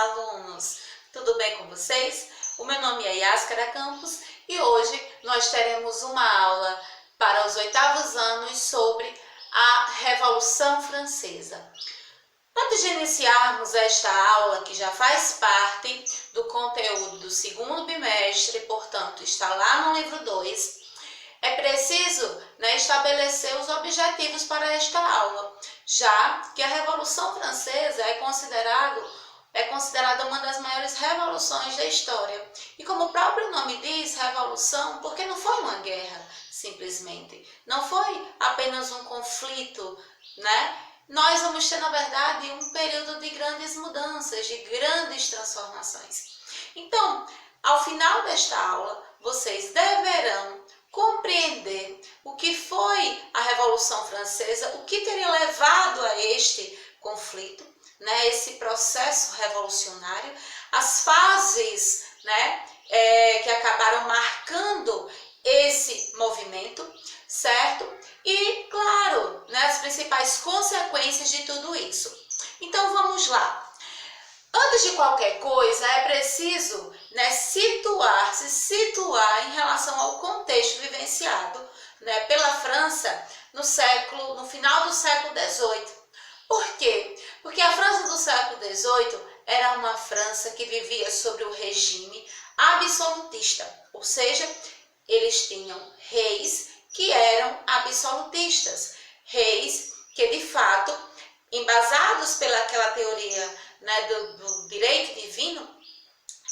alunos! Tudo bem com vocês? O meu nome é Yáscara Campos e hoje nós teremos uma aula para os 8º anos sobre a Revolução Francesa. Antes de iniciarmos esta aula, que já faz parte do conteúdo do 2º bimestre, portanto está lá no livro 2, é preciso estabelecer os objetivos para esta aula, já que a Revolução Francesa é considerada uma das maiores revoluções da história. E como o próprio nome diz, revolução, porque não foi uma guerra, simplesmente. Não foi apenas um conflito, Nós vamos ter, na verdade, um período de grandes mudanças, de grandes transformações. Então, ao final desta aula, vocês deverão compreender o que foi a Revolução Francesa, o que teria levado a este conflito, esse processo revolucionário, as fases que acabaram marcando esse movimento, certo? E, claro, as principais consequências de tudo isso. Então, vamos lá. Antes de qualquer coisa, é preciso se situar em relação ao contexto vivenciado pela França no final do século XVIII. Por quê? Porque a França do século XVIII era uma França que vivia sobre o regime absolutista, ou seja, eles tinham reis que eram absolutistas, reis que de fato, embasados pelaquela teoria do direito divino,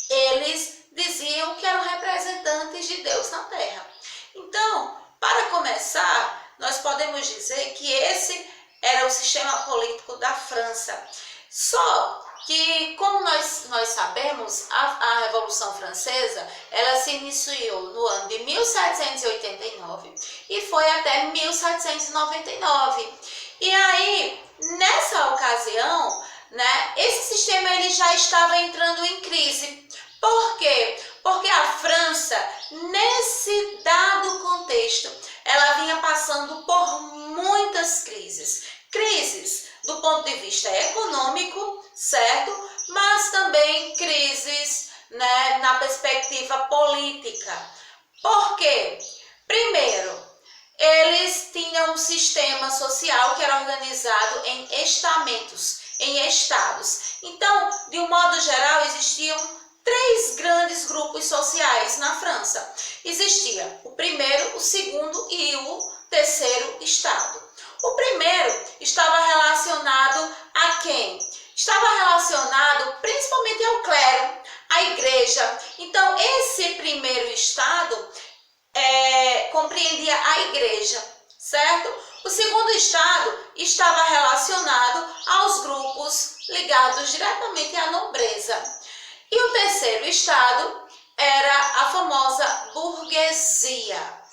eles diziam que eram representantes de Deus na Terra. Então, para começar, nós podemos dizer que esse era o sistema político da França. Só que, como nós sabemos, a Revolução Francesa, ela se iniciou no ano de 1789 e foi até 1799. E aí, nessa ocasião, esse sistema ele já estava entrando em crise. Por quê? Porque a França, nesse dado contexto, ela vinha passando por muitas crises. Crises do ponto de vista econômico, certo? Mas também crises na perspectiva política. Por quê? Primeiro, eles tinham um sistema social que era organizado em estamentos, em estados. Então, de um modo geral, existiam 3 grandes grupos sociais na França. Existia o primeiro, o segundo e o terceiro estado. O primeiro estava relacionado a quem? Estava relacionado principalmente ao clero, à igreja. Então, esse primeiro estado compreendia a igreja, certo? O segundo estado estava relacionado aos grupos ligados diretamente à nobreza. E o terceiro estado era a famosa burguesia,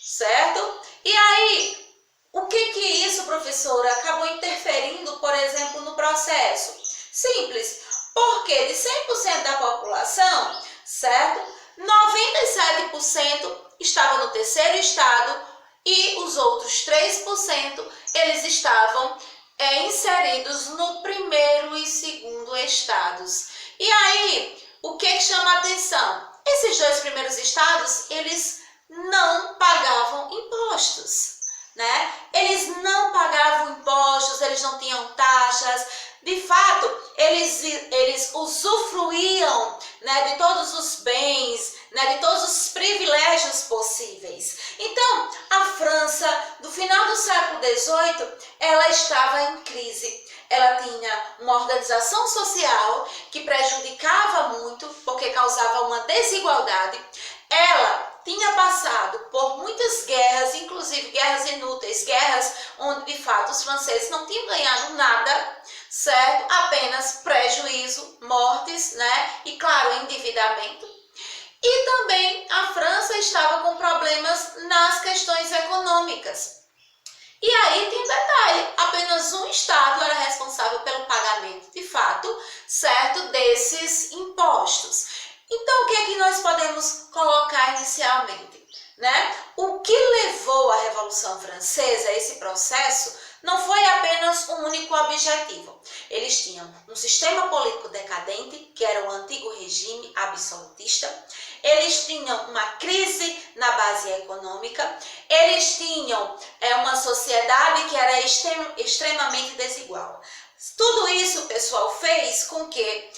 certo? E aí, o que isso, professora, acabou interferindo, por exemplo, no processo? Simples, porque de 100% da população, certo? 97% estava no terceiro estado e os outros 3% eles estavam inseridos no primeiro e segundo estados. E aí, o que chama a atenção? Esses 2 primeiros estados, eles não pagavam impostos, Eles não pagavam impostos, eles não tinham taxas. De fato, eles usufruíam de todos os bens, de todos os privilégios possíveis. Então, a França, do final do século XVIII, ela estava em crise. Ela tinha uma organização social que prejudicava muito, porque causava uma desigualdade. Ela tinha passado por muitas guerras, inclusive guerras inúteis, guerras onde de fato os franceses não tinham ganhado nada, certo? Apenas prejuízo, mortes, e claro, endividamento. E também a França estava com problemas nas questões econômicas. E aí tem um detalhe, apenas um estado era responsável pelo pagamento, de fato, certo, desses impostos. Então, o que é que nós podemos colocar inicialmente? O que levou a Revolução Francesa, esse processo, não foi apenas um único objetivo. Eles tinham um sistema político decadente, que era o antigo regime absolutista. Eles tinham uma crise na base econômica. Eles tinham uma sociedade que era extremamente desigual. Tudo isso, pessoal, fez com que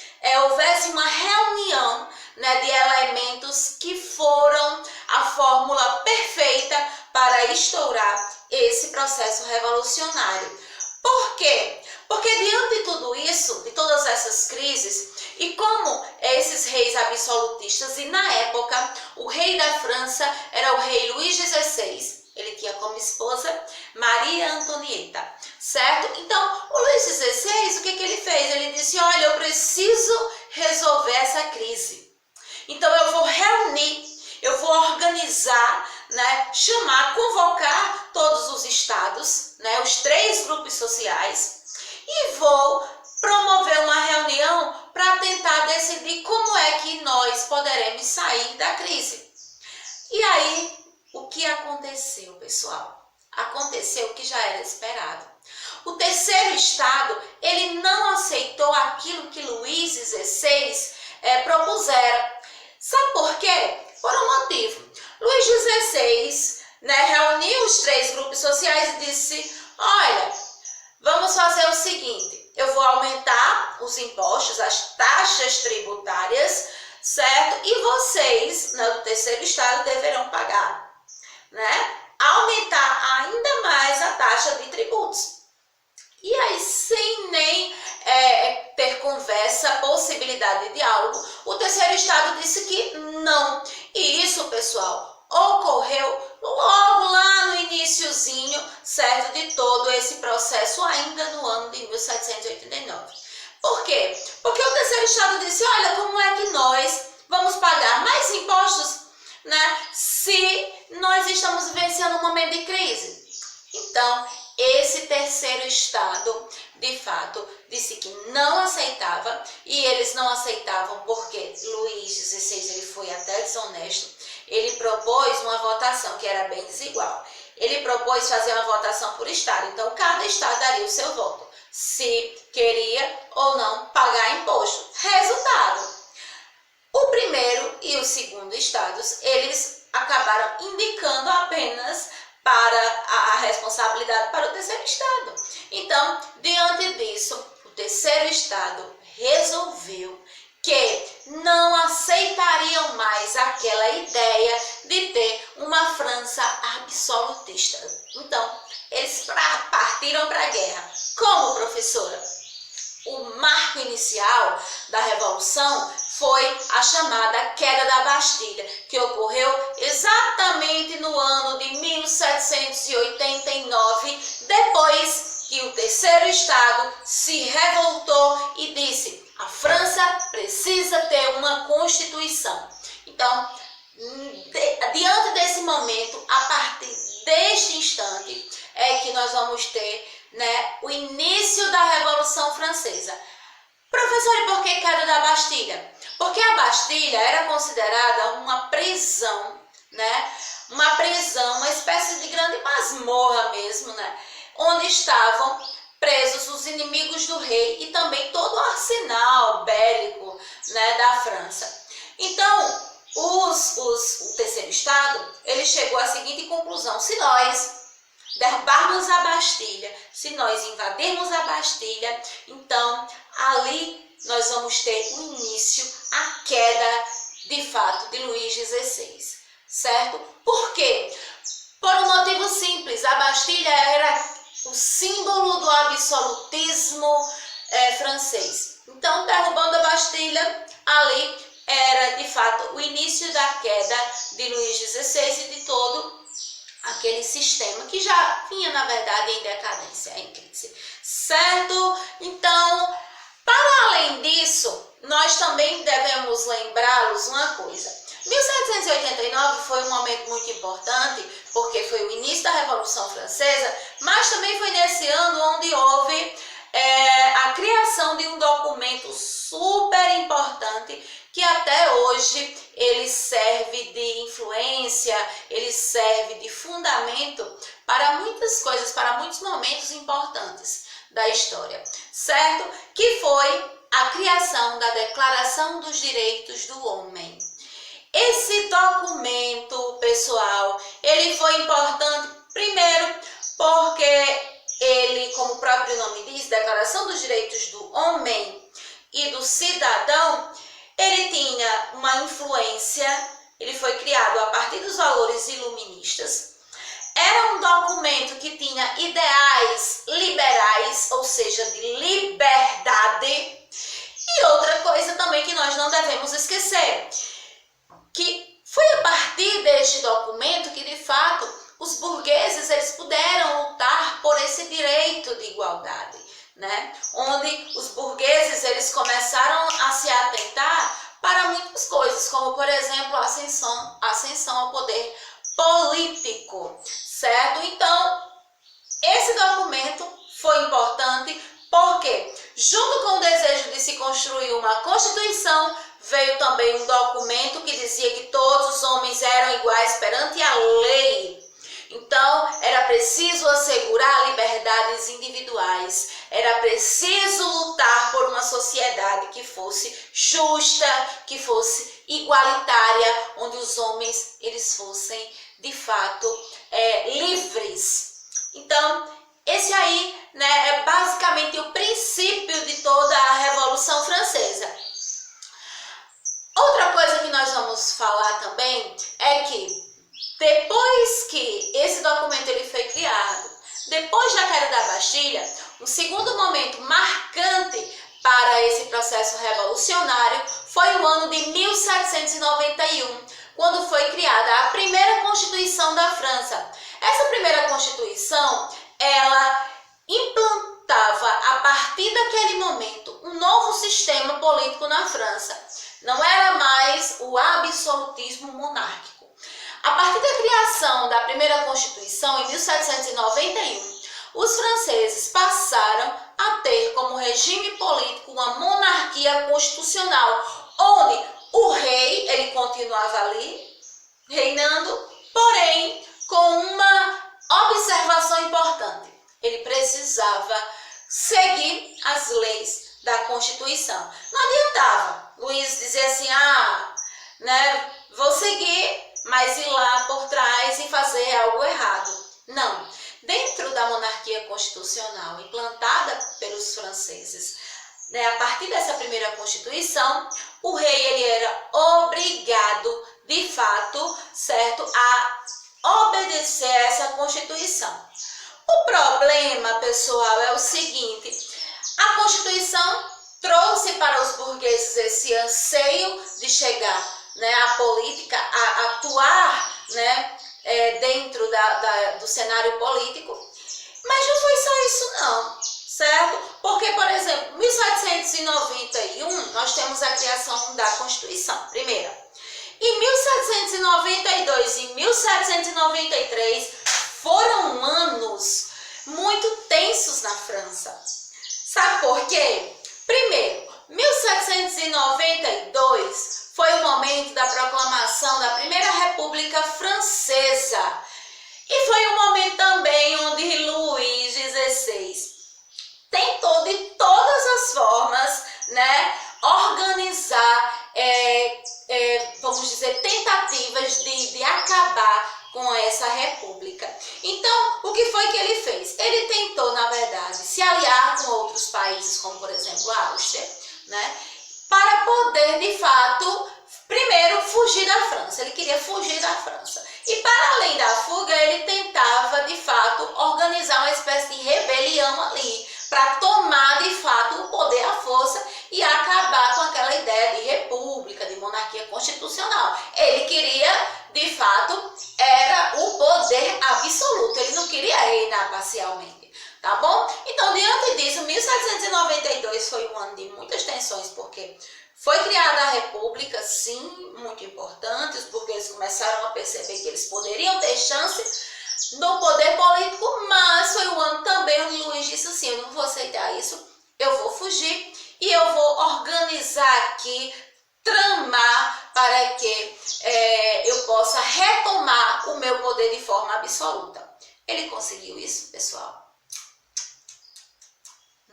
houvesse uma reunião, né, de elementos que foram a fórmula perfeita para estourar esse processo revolucionário. Por quê? Porque diante de tudo isso, de todas essas crises, e como esses reis absolutistas, e na época o rei da França era o rei Luís XVI, ele tinha como esposa Maria Antonieta, certo? Então, o Luís XVI, o que ele fez? Ele disse, olha, eu preciso resolver essa crise. Então, eu vou reunir, eu vou organizar, né, chamar, convocar todos os estados, né, os 3 grupos sociais, e vou promover uma reunião para tentar decidir como é que nós poderemos sair da crise. E aí, o que aconteceu, pessoal? Aconteceu o que já era esperado. O terceiro estado, ele não aceitou aquilo que Luís XVI propusera. Sabe por quê? Por um motivo. Luís XVI, né, reuniu os 3 grupos sociais e disse, olha, vamos fazer o seguinte, eu vou aumentar os impostos, as taxas tributárias, certo? E vocês, né, do terceiro estado, deverão pagar, né? Aumentar ainda mais a taxa de tributos. E aí, sem nem ter conversa, possibilidade de diálogo, o terceiro estado disse que não. E isso, pessoal, ocorreu logo lá no iniciozinho, certo, de todo esse processo, ainda no ano de 1789. Por quê? Porque o terceiro estado disse, olha, como é que nós vamos pagar mais impostos, né, se nós estamos vivenciando um momento de crise? Então, esse terceiro estado, de fato, disse que não aceitava, e eles não aceitavam porque Luís XVI ele foi até desonesto. Ele propôs uma votação que era bem desigual. Ele propôs fazer uma votação por estado, então cada estado daria o seu voto, se queria ou não pagar imposto. Resultado, o primeiro e o segundo estados, eles acabaram indicando apenas para a responsabilidade para o terceiro estado. Então, diante disso, o terceiro estado resolveu que não aceitariam mais aquela ideia de ter uma França absolutista. Então, eles partiram para a guerra. Como, professora? O marco inicial da Revolução foi a chamada Queda da Bastilha, que ocorreu exatamente no ano de 1789, depois que o terceiro estado se revoltou e disse: a França precisa ter uma Constituição. Então, diante desse momento, a partir deste instante, é que nós vamos ter, né, o início da Revolução Francesa. Professor, e por que Queda da Bastilha? Porque a Bastilha era considerada uma prisão, né? Uma prisão, uma espécie de grande masmorra mesmo, né? Onde estavam presos os inimigos do rei e também todo o arsenal bélico, né, da França. Então, o terceiro estado, ele chegou à seguinte conclusão: se nós derrubarmos a Bastilha, se nós invadirmos a Bastilha, então ali nós vamos ter o início, a queda de fato de Luís XVI, certo? Por quê? Por um motivo simples: a Bastilha era o símbolo do absolutismo francês. Então, derrubando a Bastilha, ali era de fato o início da queda de Luís XVI e de todo aquele sistema que já vinha, na verdade, em decadência, em crise, certo? Então, para além disso, nós também devemos lembrá-los uma coisa. 1789 foi um momento muito importante, porque foi o início da Revolução Francesa, mas também foi nesse ano onde houve a criação de um documento super importante, que até hoje ele serve de influência, ele serve de fundamento para muitas coisas, para muitos momentos importantes história, certo? Que foi a criação da Declaração dos Direitos do Homem. Esse documento, pessoal, ele foi importante, primeiro, porque ele, como o próprio nome diz, Declaração dos Direitos do Homem e do Cidadão, ele tinha uma influência, ele foi criado a partir dos valores iluministas. Era um documento que tinha ideais liberais, ou seja, de liberdade. E outra coisa também que nós não devemos esquecer, que foi a partir deste documento que, de fato, os burgueses eles puderam lutar por esse direito de igualdade, né? Onde os burgueses eles começaram a se atentar para muitas coisas, como, por exemplo, a ascensão ao poder político, certo? Então, esse documento foi importante porque, junto com o desejo de se construir uma Constituição, veio também um documento que dizia que todos os homens eram iguais perante a lei. Então, era preciso assegurar liberdades individuais, era preciso lutar por uma sociedade que fosse justa, que fosse igualitária, onde os homens eles fossem, de fato, livres. Então, esse aí, né, é basicamente o princípio de toda a Revolução Francesa. Outra coisa que nós vamos falar também é que depois que esse documento ele foi criado, depois da queda da Bastilha, um segundo momento marcante para esse processo revolucionário foi o ano de 1791, quando foi criada a primeira Constituição da França. Essa primeira Constituição, ela implantava, a partir daquele momento, um novo sistema político na França. Não era mais o absolutismo monárquico. A partir da criação da primeira Constituição, em 1791, os franceses passaram a ter como regime político uma monarquia constitucional, onde o rei ele continuava ali, reinando, porém, com uma observação importante. Ele precisava seguir as leis da Constituição. Não adiantava Luiz dizer assim, vou seguir, mas ir lá por trás e fazer algo errado. Não. Dentro da monarquia constitucional implantada pelos franceses, a partir dessa primeira Constituição, o rei ele era obrigado, de fato, certo, a obedecer a essa Constituição. O problema, pessoal, é o seguinte: a Constituição trouxe para os burgueses esse anseio de chegar, à política, a atuar, dentro do cenário político, mas não foi só isso não, certo? Porque, por exemplo, em 1791 nós temos a criação da Constituição, primeira. Em 1792 e 1793 foram anos muito tensos na França. Sabe por quê? Primeiro, 1792 foi o momento da proclamação da Primeira República Francesa. E foi um momento também onde Luís XVI tentou de todas as formas, organizar, vamos dizer, tentativas de acabar com essa república. Então, o que foi que ele fez? Ele tentou, na verdade, se aliar com outros países, como por exemplo a Áustria, para poder, de fato, primeiro fugir da França. Ele queria fugir da França. E para além da fuga, ele tentava, de fato, organizar uma espécie de rebelião ali, para tomar, de fato, o poder à força e acabar com aquela ideia de república, de monarquia constitucional. Ele queria, de fato, era o poder absoluto. Ele não queria reinar parcialmente, tá bom? Então, diante disso, 1792 foi um ano de muitas tensões, porque foi criada a república, sim, muito importante. Os burgueses começaram a perceber que eles poderiam ter chance no poder político, mas foi um ano também onde Luís disse assim: eu não vou aceitar isso, eu vou fugir e eu vou organizar aqui, tramar para que eu possa retomar o meu poder de forma absoluta. Ele conseguiu isso, pessoal?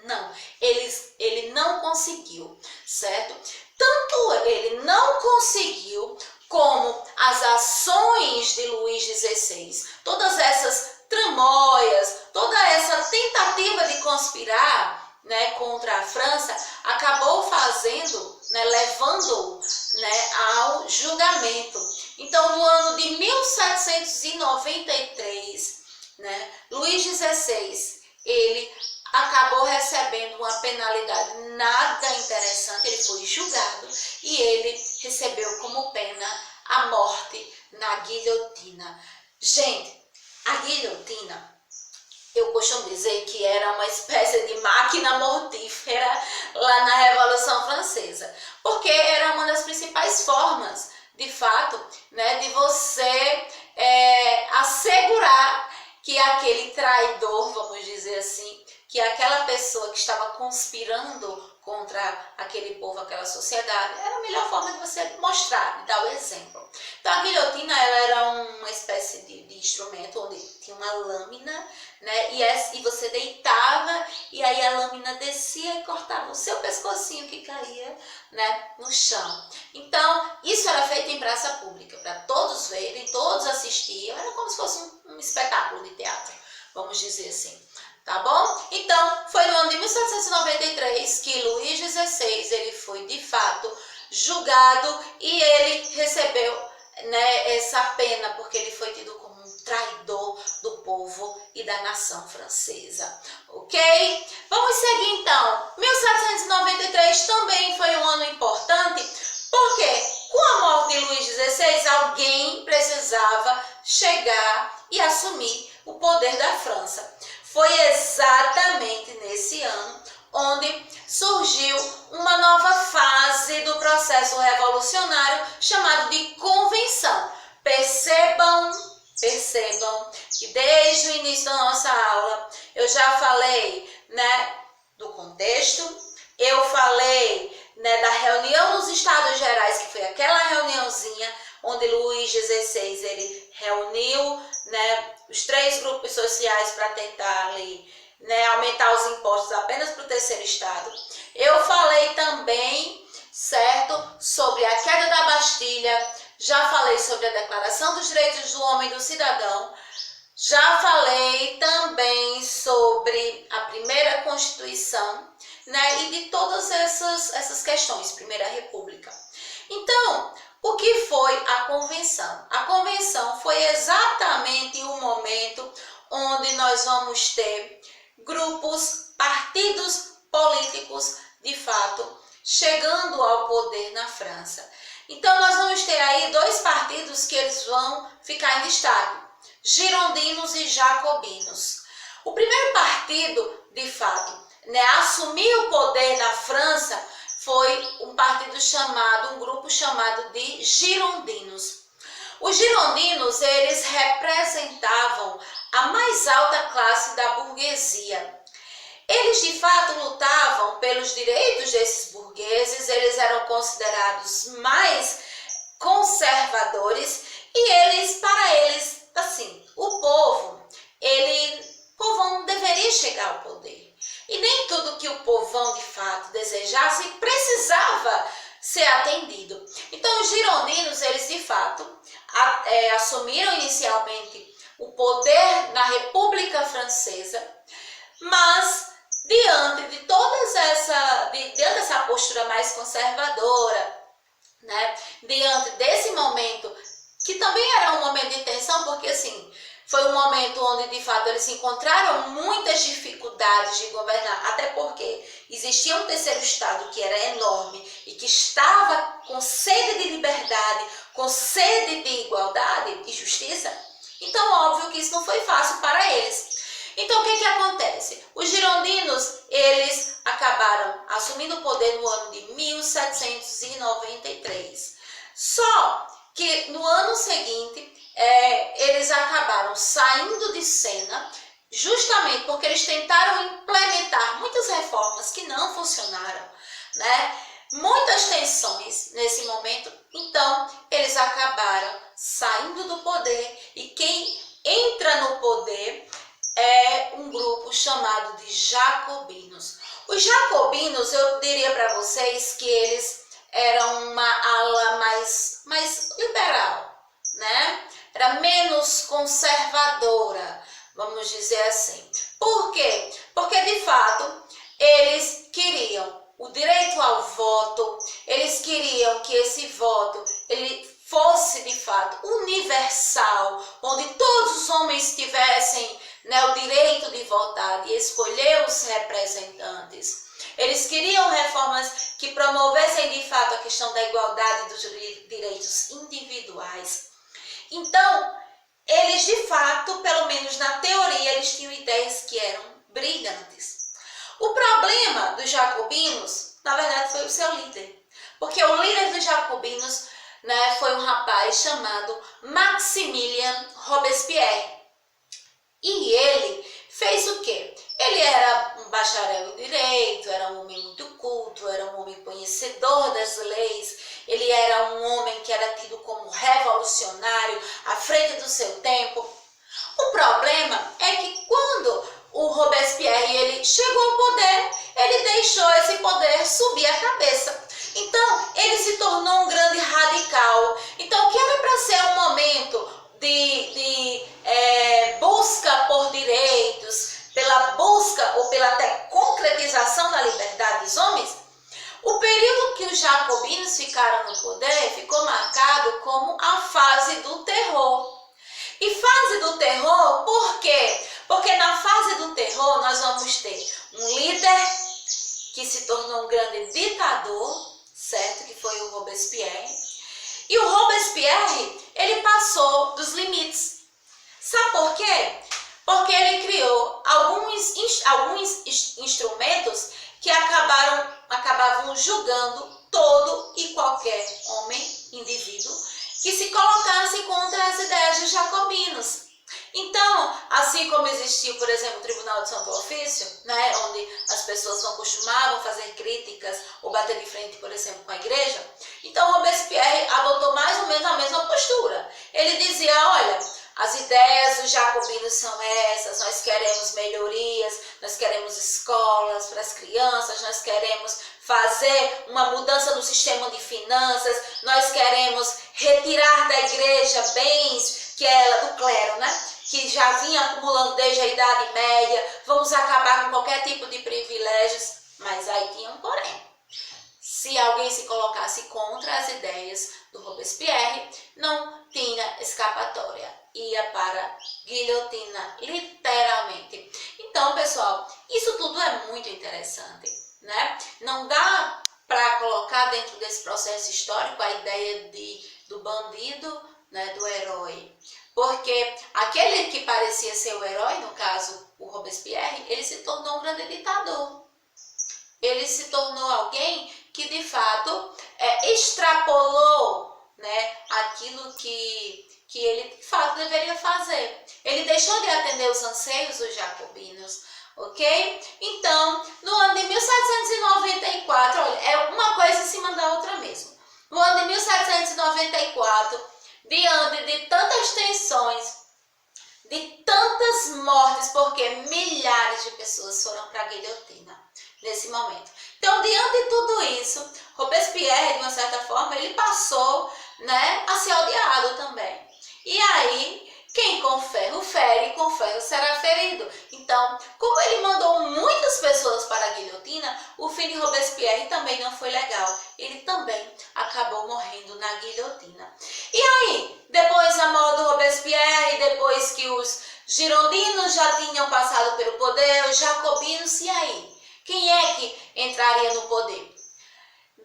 Não, ele não conseguiu, certo? Tanto ele não conseguiu, como as ações de Luís XVI, todas essas tramóias, toda essa tentativa de conspirar, né, contra a França, acabou fazendo, né, levando-o, né, ao julgamento. Então, no ano de 1793, né, Luís XVI, ele acabou recebendo uma penalidade nada interessante. Ele foi julgado e ele recebeu como pena a morte na guilhotina. Gente, a guilhotina, eu costumo dizer que era uma espécie de máquina mortífera lá na Revolução Francesa, porque era uma das principais formas, de fato, né, de você assegurar que aquele traidor, vamos dizer assim, que aquela pessoa que estava conspirando contra aquele povo, aquela sociedade, era a melhor forma de você mostrar, de dar o exemplo. Então a guilhotina, ela era uma espécie de instrumento onde tinha uma lâmina, né, e você deitava e aí a lâmina descia e cortava o seu pescocinho que caía, né, no chão. Então isso era feito em praça pública, para todos verem, todos assistiam, era como se fosse um espetáculo de teatro, vamos dizer assim. Tá bom? Então, foi no ano de 1793 que Luís XVI, ele foi de fato julgado e ele recebeu, né, essa pena, porque ele foi tido como um traidor do povo e da nação francesa. Ok? Vamos seguir então. 1793 também foi um ano importante, porque com a morte de Luís XVI, alguém precisava chegar e assumir o poder da França. Foi exatamente nesse ano onde surgiu uma nova fase do processo revolucionário chamado de convenção. Percebam que desde o início da nossa aula eu já falei, né, do contexto, eu falei, né, da reunião nos Estados Gerais, que foi aquela reuniãozinha onde Luís XVI ele reuniu, né, os 3 grupos sociais para tentar ali, né, aumentar os impostos apenas para o terceiro estado. Eu falei também, certo, sobre a queda da Bastilha, já falei sobre a Declaração dos Direitos do Homem e do Cidadão, já falei também sobre a primeira Constituição, né, e de todas essas questões, Primeira República. Então, o que foi a convenção? A convenção foi exatamente o momento onde nós vamos ter grupos, partidos políticos, de fato, chegando ao poder na França. Então, nós vamos ter aí 2 partidos que eles vão ficar em destaque, girondinos e jacobinos. O primeiro partido, de fato, né, a assumir o poder na França foi um grupo chamado de girondinos. Os girondinos, eles representavam a mais alta classe da burguesia. Eles, de fato, lutavam pelos direitos desses burgueses, eles eram considerados mais conservadores e para eles, assim, o povão deveria chegar ao poder. E nem tudo que o povão, de fato, desejasse precisava ser atendido. Então, os girondinos, eles, de fato, assumiram inicialmente o poder na República Francesa, mas diante de dessa postura mais conservadora, né, diante desse momento, que também era um momento de tensão, porque assim, foi um momento onde, de fato, eles encontraram muitas dificuldades de governar, até porque existia um terceiro estado que era enorme e que estava com sede de liberdade, com sede de igualdade e justiça. Então, óbvio que isso não foi fácil para eles. Então, o que acontece? Os girondinos, eles acabaram assumindo o poder no ano de 1793. Só que no ano seguinte, eles acabaram saindo de cena, justamente porque eles tentaram implementar muitas reformas que não funcionaram, né? Muitas tensões nesse momento, então eles acabaram saindo do poder e quem entra no poder é um grupo chamado de jacobinos. Os jacobinos, eu diria para vocês que eles eram uma ala mais liberal, né? Era menos conservadora, vamos dizer assim. Por quê? Porque, de fato, eles queriam o direito ao voto, eles queriam que esse voto ele fosse, de fato, universal, onde todos os homens tivessem, né, o direito de votar e escolher os representantes. Eles queriam reformas que promovessem, de fato, a questão da igualdade dos direitos individuais. Então, eles, de fato, pelo menos na teoria, eles tinham ideias que eram brilhantes. O problema dos jacobinos, na verdade, foi o seu líder. Porque o líder dos jacobinos, né, foi um rapaz chamado Maximilien Robespierre. E ele fez o quê? Ele era um bacharel em direito, era um homem muito culto, era um homem conhecedor das leis, ele era um homem que era tido como revolucionário, à frente do seu tempo. O problema é que quando o Robespierre ele chegou ao poder, ele deixou esse poder subir a cabeça. Então, ele se tornou um grande radical. Então, o que era para ser um momento de busca por direitos, pela busca ou pela até concretização da liberdade dos homens, o período que os jacobinos ficaram no poder ficou marcado como a fase do terror. E fase do terror, por quê? Porque na fase do terror nós vamos ter um líder que se tornou um grande ditador, certo? Que foi o Robespierre. E o Robespierre, ele passou dos limites. Sabe por quê? Porque ele criou alguns instrumentos que acabavam julgando todo e qualquer homem, indivíduo, que se colocasse contra as ideias dos jacobinos. Então, assim como existiu, por exemplo, o Tribunal de Santo Ofício, né, onde as pessoas não costumavam fazer críticas ou bater de frente, por exemplo, com a igreja, então Robespierre adotou mais ou menos a mesma postura. Ele dizia, olha, as ideias dos jacobinos são essas, nós queremos melhorias, nós queremos escolas para as crianças, nós queremos fazer uma mudança no sistema de finanças, nós queremos retirar da igreja bens que ela, do clero, né? Que já vinha acumulando desde a Idade Média, vamos acabar com qualquer tipo de privilégios, mas aí tinha um porém. Se alguém se colocasse contra as ideias do Robespierre, não tinha escapatória, ia para guilhotina, literalmente. Então, pessoal, isso tudo é muito interessante, né? Não dá para colocar dentro desse processo histórico a ideia do bandido, né, do herói. Porque aquele que parecia ser o herói, no caso o Robespierre, ele se tornou um grande ditador. Ele se tornou alguém que de fato extrapolou, né, aquilo que ele de fato deveria fazer. Ele deixou de atender os anseios dos jacobinos, ok? Então, no ano de 1794, olha, é uma coisa em cima da outra mesmo. No ano de 1794, diante de tantas tensões, de tantas mortes, porque milhares de pessoas foram para a guilhotina nesse momento. Então, diante de tudo isso, Robespierre, de uma certa forma, ele passou, né, a ser odiado também. E aí, quem com ferro fere, com ferro será ferido. Então, como ele mandou muitas pessoas para a guilhotina, o fim de Robespierre também não foi legal. Ele também acabou morrendo na guilhotina. E aí, depois da morte do Robespierre, depois que os girondinos já tinham passado pelo poder, os jacobinos, e aí? Quem é que entraria no poder?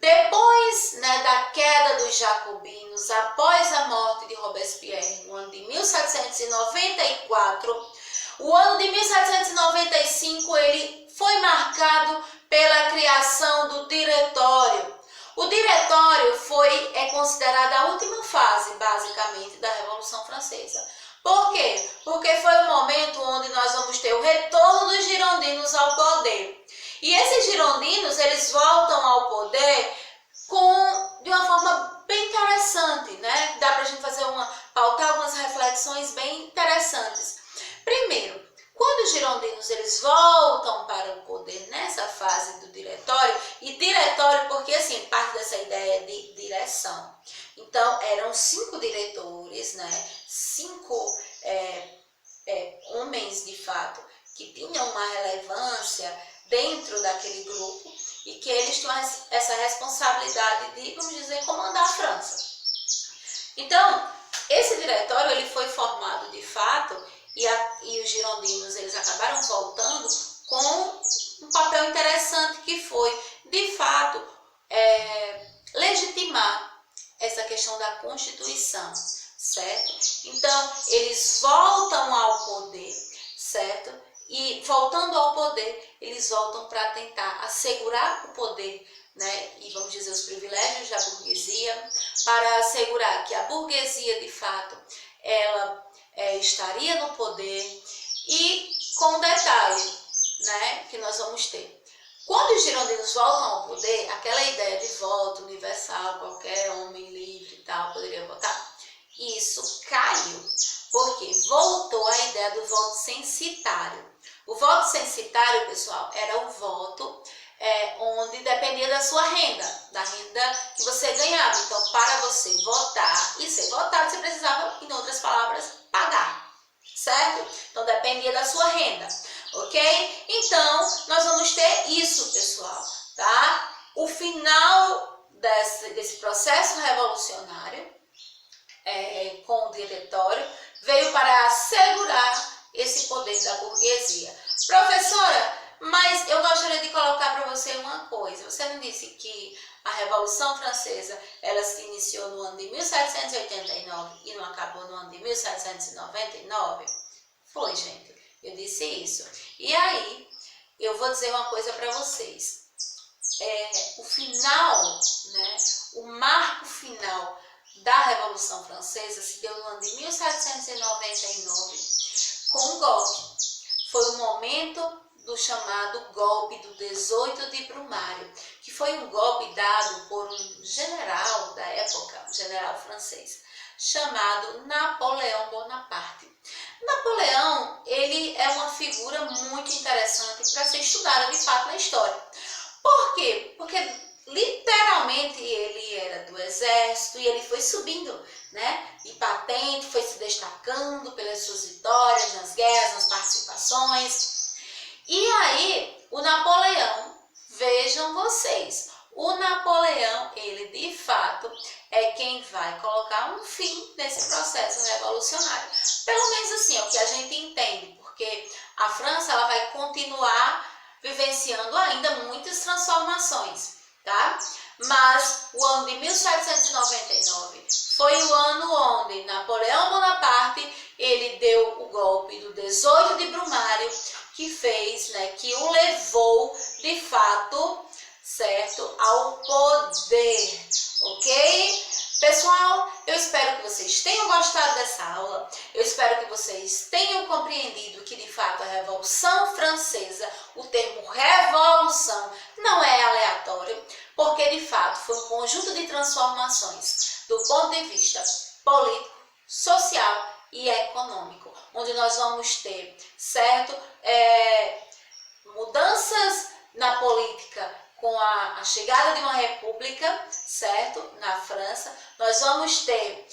Depois, né, da queda dos jacobinos, após a morte de Robespierre, no ano de 1794, o ano de 1795 ele foi marcado pela criação do Diretório. O Diretório é considerada a última fase, basicamente, da Revolução Francesa. Por quê? Porque foi o momento onde nós vamos ter o retorno dos girondinos ao poder. E esses girondinos, eles voltam ao poder de uma forma bem interessante, né? Dá pra gente pautar algumas reflexões bem interessantes. Primeiro, quando os girondinos eles voltam para o poder nessa fase de direção. Então, eram 5 diretores, né? 5 homens, de fato, que tinham uma relevância dentro daquele grupo e que eles tinham essa responsabilidade de, vamos dizer, comandar a França. Então, esse diretório ele foi formado de fato e os girondinos eles acabaram voltando com um papel interessante que foi, de fato, legitimar essa questão da Constituição, certo? Então, eles voltam ao poder, certo? E voltando ao poder, eles voltam para tentar assegurar o poder, né? E vamos dizer, os privilégios da burguesia, para assegurar que a burguesia, de fato, ela estaria no poder e com um detalhe, né, que nós vamos ter. Quando os girondinos voltam ao poder, aquela ideia de voto universal, qualquer homem livre e tal poderia votar, isso caiu, porque voltou a ideia do voto censitário. O voto censitário, pessoal, era o voto onde dependia da sua renda, da renda que você ganhava. Então, para você votar e ser votado, você precisava, em outras palavras, pagar, certo? Então, dependia da sua renda, ok? Então, nós vamos ter isso, pessoal, tá? O final desse processo revolucionário com o diretório veio para assegurar esse poder da burguesia. Professora, mas eu gostaria de colocar para você uma coisa. Você não disse que a Revolução Francesa ela se iniciou no ano de 1789 e não acabou no ano de 1799? Foi, gente. Eu disse isso. E aí, eu vou dizer uma coisa para vocês. O final, né, o marco final da Revolução Francesa se deu no ano de 1799 com um golpe. Foi o momento do chamado golpe do 18 de Brumário, que foi um golpe dado por um general da época, um general francês, chamado Napoleão Bonaparte. Napoleão, ele é uma figura muito interessante para ser estudada de fato na história. Por quê? Porque literalmente ele era do exército e ele foi subindo, né? E patente, foi se destacando pelas suas vitórias nas guerras, nas participações. E aí, o Napoleão, vejam vocês, o Napoleão, ele de fato é quem vai colocar um fim nesse processo revolucionário. Pelo menos assim, é o que a gente entende, porque a França ela vai continuar vivenciando ainda muitas transformações, tá? Mas o ano de 1799 foi o ano onde Napoleão Bonaparte ele deu o golpe do 18 de Brumário, que fez, né, que o levou de fato, certo, ao poder, ok? Pessoal, eu espero que vocês tenham gostado dessa aula, eu espero que vocês tenham compreendido que de fato a Revolução Francesa, o termo revolução não é aleatório, porque de fato foi um conjunto de transformações do ponto de vista político, social e econômico, onde nós vamos ter, certo, mudanças na política com a chegada de uma república, certo, na França. Nós vamos ter,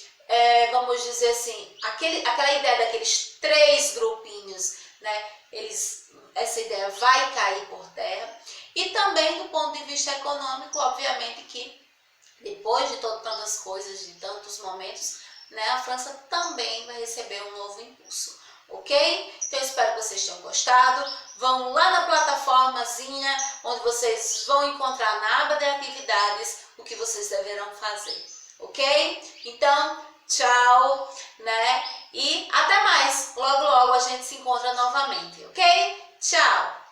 vamos dizer assim, aquela ideia daqueles 3 grupinhos, né, essa ideia vai cair por terra. E também do ponto de vista econômico, obviamente que depois de tantas coisas, de tantos momentos, né, a França também vai receber um novo impulso, ok? Então eu espero que vocês tenham gostado. Vão lá na plataformazinha, onde vocês vão encontrar na aba de atividades o que vocês deverão fazer, ok? Então, tchau, né? E até mais. Logo, logo a gente se encontra novamente, ok? Tchau!